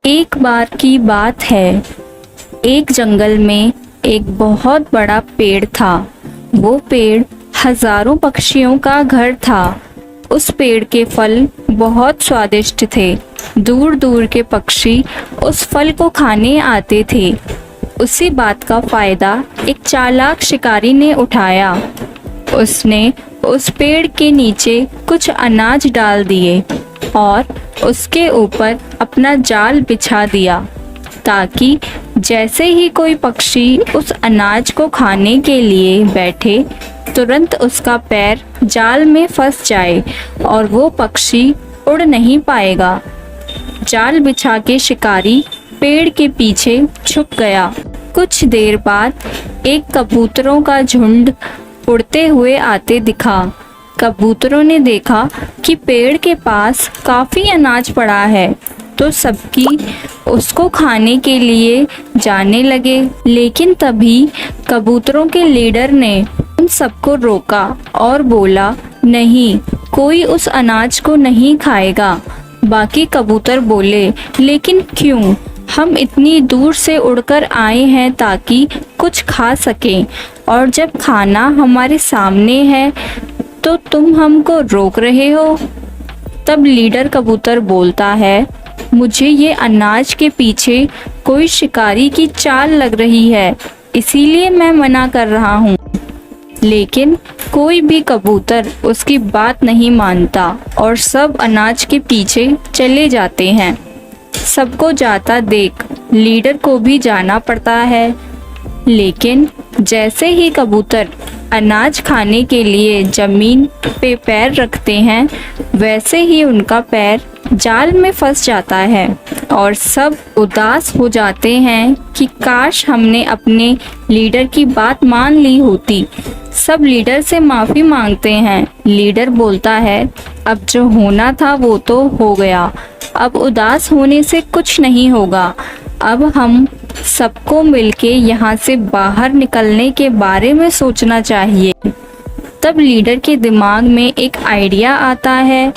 एक बार की बात है, एक जंगल में एक बहुत बड़ा पेड़ था। वो पेड़ हजारों पक्षियों का घर था। उस पेड़ के फल बहुत स्वादिष्ट थे। दूर दूर के पक्षी उस फल को खाने आते थे। उसी बात का फायदा एक चालाक शिकारी ने उठाया। उसने उस पेड़ के नीचे कुछ अनाज डाल दिए और उसके ऊपर अपना जाल बिछा दिया, ताकि जैसे ही कोई पक्षी उस अनाज को खाने के लिए बैठे, तुरंत उसका पैर जाल में फंस जाए और वो पक्षी उड़ नहीं पाएगा। जाल बिछा के शिकारी पेड़ के पीछे छुप गया। कुछ देर बाद एक कबूतरों का झुंड उड़ते हुए आते दिखा। कबूतरों ने देखा कि पेड़ के पास काफी अनाज पड़ा है, तो सबकी उसको खाने के लिए जाने लगे। लेकिन तभी कबूतरों के लीडर ने उन सबको रोका और बोला, नहीं, कोई उस अनाज को नहीं खाएगा। बाकी कबूतर बोले, लेकिन क्यों? हम इतनी दूर से उड़कर आए हैं ताकि कुछ खा सकें, और जब खाना हमारे सामने है तो तुम हमको रोक रहे हो। तब लीडर कबूतर बोलता है, मुझे ये अनाज के पीछे कोई शिकारी की चाल लग रही है, इसीलिए मैं मना कर रहा हूँ। लेकिन कोई भी कबूतर उसकी बात नहीं मानता और सब अनाज के पीछे चले जाते हैं। सबको जाता देख लीडर को भी जाना पड़ता है। लेकिन जैसे ही कबूतर अनाज खाने के लिए जमीन पे पैर रखते हैं, वैसे ही उनका पैर जाल में फंस जाता है और सब उदास हो जाते हैं कि काश हमने अपने लीडर की बात मान ली होती। सब लीडर से माफ़ी मांगते हैं। लीडर बोलता है, अब जो होना था वो तो हो गया, अब उदास होने से कुछ नहीं होगा। अब हम सबको मिलके यहाँ से बाहर निकलने के बारे में सोचना चाहिए। तब लीडर के दिमाग में एक आइडिया आता है।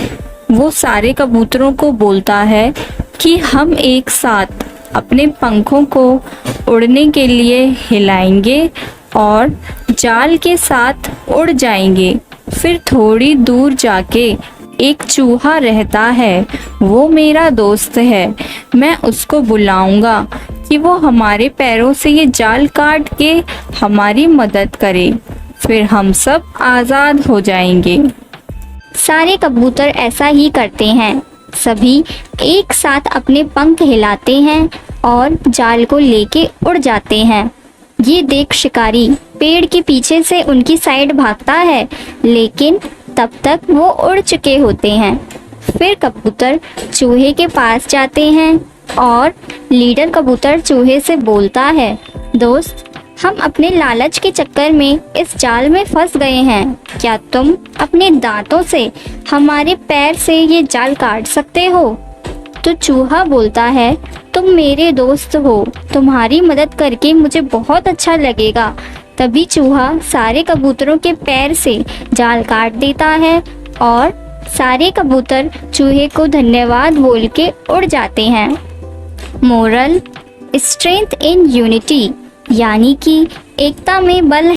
वो सारे कबूतरों को बोलता है कि हम एक साथ अपने पंखों को उड़ने के लिए हिलाएंगे और जाल के साथ उड़ जाएंगे। फिर थोड़ी दूर जाके एक चूहा रहता है, वो मेरा दोस्त है। मैं उसको बुलाऊंगा कि वो हमारे पैरों से ये जाल काट के हमारी मदद करे। फिर हम सब आज़ाद हो जाएंगे। सारे कबूतर ऐसा ही करते हैं। सभी एक साथ अपने पंख हिलाते हैं और जाल को लेके उड़ जाते हैं। ये देख शिकारी पेड़ के पीछे से उनकी साइड भागता है, लेकिन तब तक वो उड़ चुके होते हैं। फिर कबूतर चूहे के पास जाते हैं और लीडर कबूतर चूहे से बोलता है, दोस्त, हम अपने लालच के चक्कर में इस जाल में फंस गए हैं। क्या तुम अपने दांतों से हमारे पैर से ये जाल काट सकते हो? तो चूहा बोलता है, तुम मेरे दोस्त हो, तुम्हारी मदद करके मुझे बहुत अच्छा लगेगा। तभी चूहा सारे कबूतरों के पैर से जाल काट देता है और सारे कबूतर चूहे को धन्यवाद बोल के उड़ जाते हैं। मोरल: स्ट्रेंथ इन यूनिटी, यानी कि एकता में बल